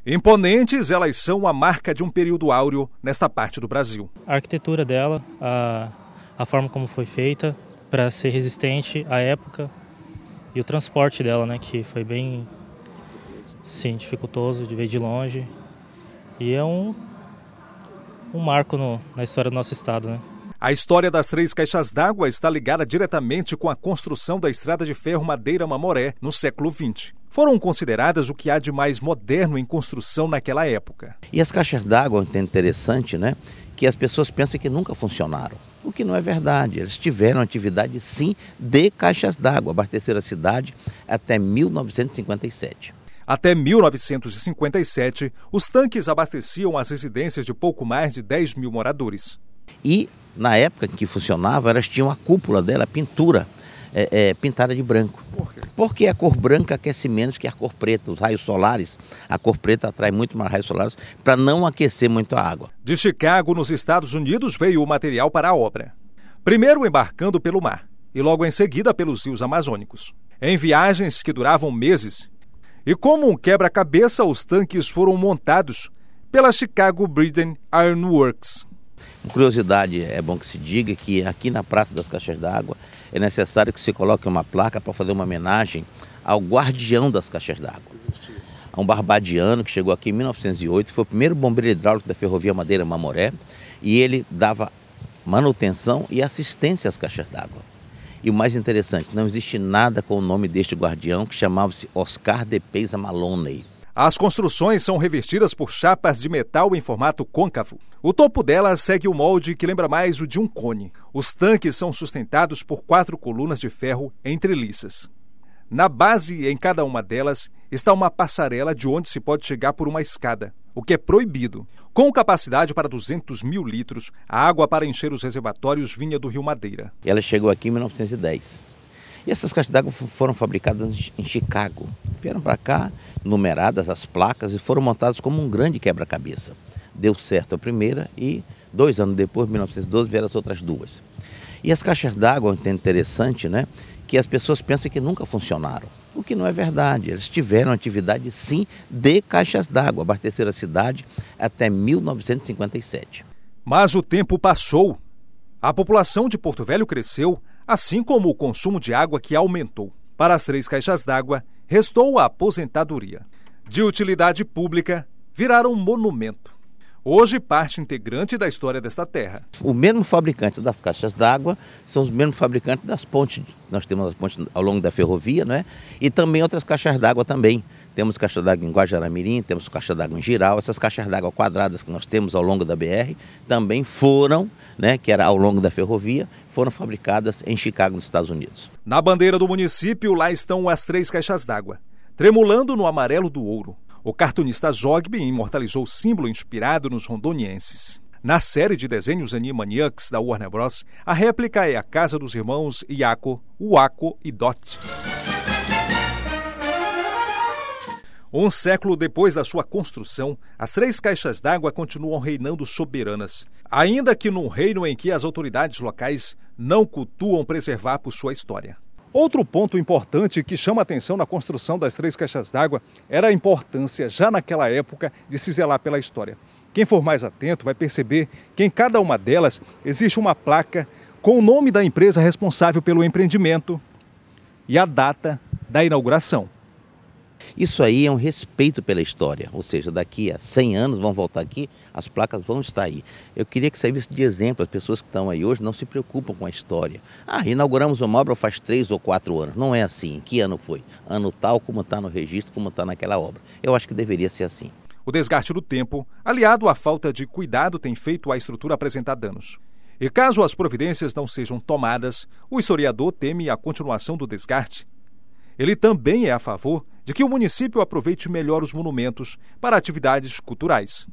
Imponentes, elas são a marca de um período áureo nesta parte do Brasil. A arquitetura dela, a forma como foi feita para ser resistente à época e o transporte dela, né, que foi bem, sim, dificultoso de ver de longe. E é um marco na história do nosso estado, né? A história das Três Caixas d'Água está ligada diretamente com a construção da estrada de ferro Madeira-Mamoré no século XX. Foram consideradas o que há de mais moderno em construção naquela época. E as caixas d'água, é interessante, né? Que as pessoas pensam que nunca funcionaram. O que não é verdade. Eles tiveram atividade, sim, de caixas d'água. Abasteceram a cidade até 1957. Até 1957, os tanques abasteciam as residências de pouco mais de 10 mil moradores. E, na época em que funcionava, elas tinham a cúpula dela, a pintura, pintada de branco. Por quê? Porque a cor branca aquece menos que a cor preta. Os raios solares, a cor preta atrai muito mais raios solares para não aquecer muito a água. De Chicago, nos Estados Unidos, veio o material para a obra. Primeiro embarcando pelo mar e logo em seguida pelos rios amazônicos. Em viagens que duravam meses. E como um quebra-cabeça, os tanques foram montados pela Chicago Bridge Iron Works. Curiosidade, é bom que se diga que aqui na Praça das Caixas d'Água é necessário que se coloque uma placa para fazer uma homenagem ao guardião das caixas d'água. Um barbadiano que chegou aqui em 1908, foi o primeiro bombeiro hidráulico da ferrovia Madeira-Mamoré e ele dava manutenção e assistência às caixas d'água. E o mais interessante, não existe nada com o nome deste guardião, que chamava-se Oscar de Peysa Maloney. As construções são revestidas por chapas de metal em formato côncavo. O topo delas segue o molde que lembra mais o de um cone. Os tanques são sustentados por 4 colunas de ferro entreliças. Na base, em cada uma delas, está uma passarela de onde se pode chegar por uma escada, o que é proibido. Com capacidade para 200 mil litros, a água para encher os reservatórios vinha do Rio Madeira. Ela chegou aqui em 1910. E essas caixas d'água foram fabricadas em Chicago. Vieram para cá, numeradas as placas e foram montadas como um grande quebra-cabeça. Deu certo a primeira e 2 anos depois, em 1912, vieram as outras 2. E as caixas d'água, é interessante, né? Que as pessoas pensam que nunca funcionaram. O que não é verdade. Eles tiveram atividade, sim, de caixas d'água. Abasteceram a cidade até 1957. Mas o tempo passou. A população de Porto Velho cresceu, assim como o consumo de água que aumentou. Para as Três Caixas d'Água, restou a aposentadoria. De utilidade pública, viraram um monumento. Hoje, parte integrante da história desta terra. O mesmo fabricante das caixas d'água são os mesmos fabricantes das pontes. Nós temos as pontes ao longo da ferrovia, né? E também outras caixas d'água também. Temos caixa d'água em Guajará-Mirim, temos caixa d'água em Jirau. Essas caixas d'água quadradas que nós temos ao longo da BR também foram, né, que era ao longo da ferrovia, foram fabricadas em Chicago, nos Estados Unidos. Na bandeira do município, lá estão as 3 caixas d'água, tremulando no amarelo do ouro. O cartunista Zogby imortalizou o símbolo inspirado nos rondonienses. Na série de desenhos Animaniacs da Warner Bros., a réplica é a casa dos irmãos Iaco, Uaco e Dot. Um século depois da sua construção, as 3 caixas d'água continuam reinando soberanas, ainda que num reino em que as autoridades locais não cultuam preservar por sua história. Outro ponto importante que chama a atenção na construção das 3 caixas d'água era a importância, já naquela época, de se zelar pela história. Quem for mais atento vai perceber que em cada uma delas existe uma placa com o nome da empresa responsável pelo empreendimento e a data da inauguração. Isso aí é um respeito pela história, ou seja, daqui a 100 anos vão voltar aqui, as placas vão estar aí. Eu queria que servisse de exemplo, as pessoas que estão aí hoje não se preocupam com a história. Inauguramos uma obra faz 3 ou 4 anos, não é assim. Que ano foi? Ano tal, como está no registro, como está naquela obra. Eu acho que deveria ser assim. O desgaste do tempo, aliado à falta de cuidado, tem feito a estrutura apresentar danos. E caso as providências não sejam tomadas, o historiador teme a continuação do desgaste. Ele também é a favor de que o município aproveite melhor os monumentos para atividades culturais.